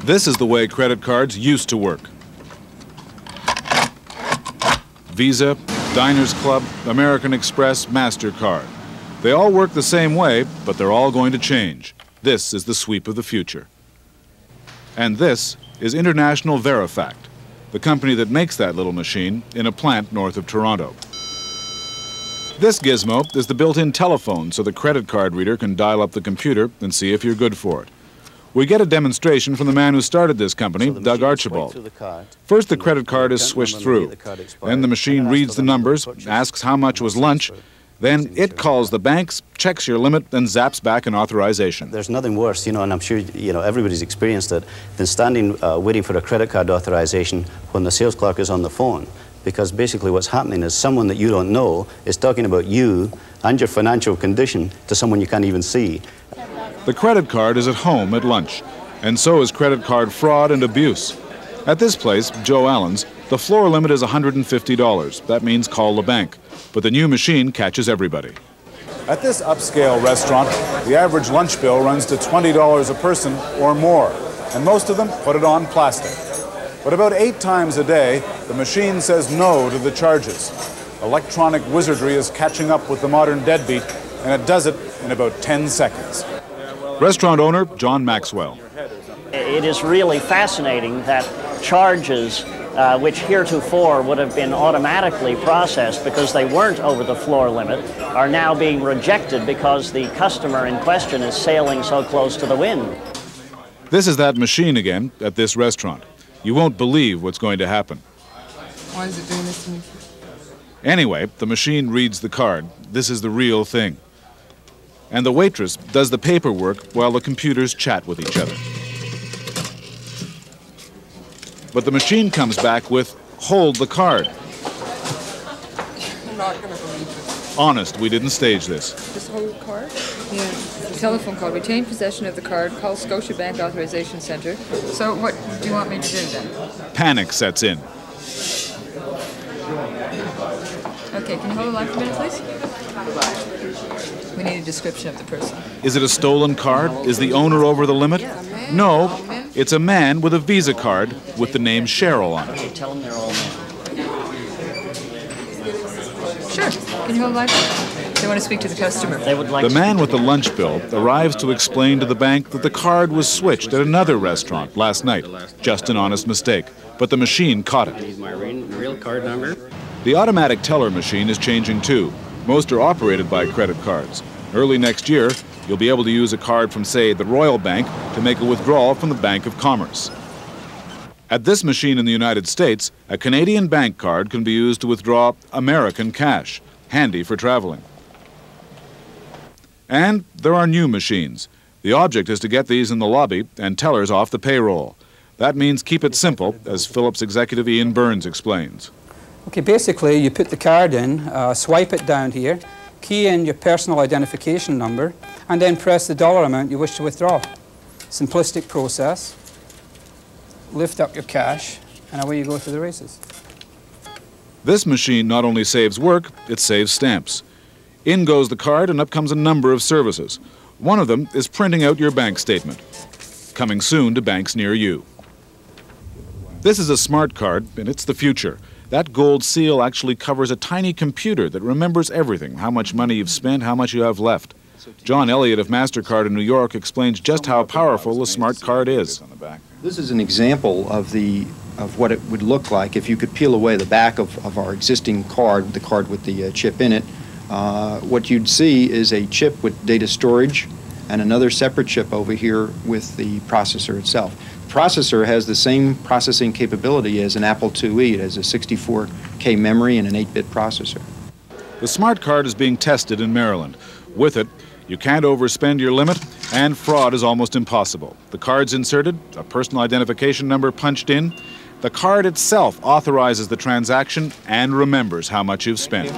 This is the way credit cards used to work. Visa, Diners Club, American Express, MasterCard. They all work the same way, but they're all going to change. This is the sweep of the future. And this is International Verifact, the company that makes that little machine in a plant north of Toronto. This gizmo is the built-in telephone so the credit card reader can dial up the computer and see if you're good for it. We get a demonstration from the man who started this company, Doug Archibald. First, the credit card is swished through. Then the machine reads the numbers, asks how much was lunch. Then it calls the banks, checks your limit, and zaps back an authorization. There's nothing worse, and I'm sure, everybody's experienced it, than standing waiting for a credit card authorization when the sales clerk is on the phone. Because basically what's happening is someone that you don't know is talking about you and your financial condition to someone you can't even see. The credit card is at home at lunch, and so is credit card fraud and abuse. At this place, Joe Allen's, the floor limit is $150. That means call the bank. But the new machine catches everybody. At this upscale restaurant, the average lunch bill runs to $20 a person or more, and most of them put it on plastic. But about 8 times a day, the machine says no to the charges. Electronic wizardry is catching up with the modern deadbeat, and it does it in about 10 seconds. Restaurant owner John Maxwell. It is really fascinating that charges which heretofore would have been automatically processed because they weren't over the floor limit are now being rejected because the customer in question is sailing so close to the wind. This is that machine again at this restaurant. You won't believe what's going to happen. Why is it doing this to me? Anyway, the machine reads the card. This is the real thing. And the waitress does the paperwork while the computers chat with each other. But the machine comes back with, hold the card. I'm not going to believe this. Honest, we didn't stage this. This whole card? Yeah. Telephone call. Retain possession of the card. Call Scotiabank Authorization Center. So what do you want me to do then? Panic sets in. Okay, can you hold the line for a minute, please? We need a description of the person. Is it a stolen card? Is the owner over the limit? No, it's a man with a Visa card with the name Cheryl on it. Tell them they're all men. Sure. Can you hold the line? They want to speak to the customer. They would like the man with the lunch bill arrives to explain to the bank that the card was switched at another restaurant last night. Just an honest mistake. But the machine caught it. Need my real card number. The automatic teller machine is changing too. Most are operated by credit cards. Early next year, you'll be able to use a card from, say, the Royal Bank to make a withdrawal from the Bank of Commerce. At this machine in the United States, a Canadian bank card can be used to withdraw American cash, handy for traveling. And there are new machines. The object is to get these in the lobby and tellers off the payroll. That means keep it simple, as Philips executive Ian Burns explains. Okay, basically you put the card in, swipe it down here, key in your personal identification number, and then press the dollar amount you wish to withdraw. Simplistic process. Lift up your cash, and away you go to the races. This machine not only saves work, it saves stamps. In goes the card, and up comes a number of services. One of them is printing out your bank statement. Coming soon to banks near you. This is a smart card, and it's the future. That gold seal actually covers a tiny computer that remembers everything, how much money you've spent, how much you have left. John Elliott of MasterCard in New York explains just how powerful a smart card is. This is an example of what it would look like if you could peel away the back of our existing card, the card with the chip in it. What you'd see is a chip with data storage and another separate chip over here with the processor itself. The processor has the same processing capability as an Apple IIe. It has a 64K memory and an 8-bit processor. The smart card is being tested in Maryland. With it, you can't overspend your limit, and fraud is almost impossible. The card's inserted, a personal identification number punched in. The card itself authorizes the transaction and remembers how much you've spent.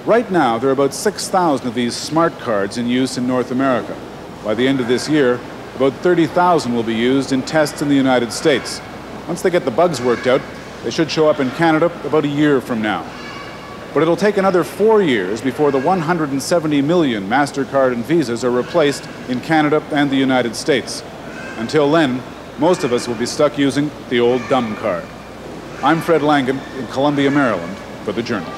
Right now, there are about 6,000 of these smart cards in use in North America. By the end of this year, about 30,000 will be used in tests in the United States. Once they get the bugs worked out, they should show up in Canada about a year from now. But it'll take another 4 years before the 170 million MasterCard and Visas are replaced in Canada and the United States. Until then, most of us will be stuck using the old dumb card. I'm Fred Langen in Columbia, Maryland, for the Journal.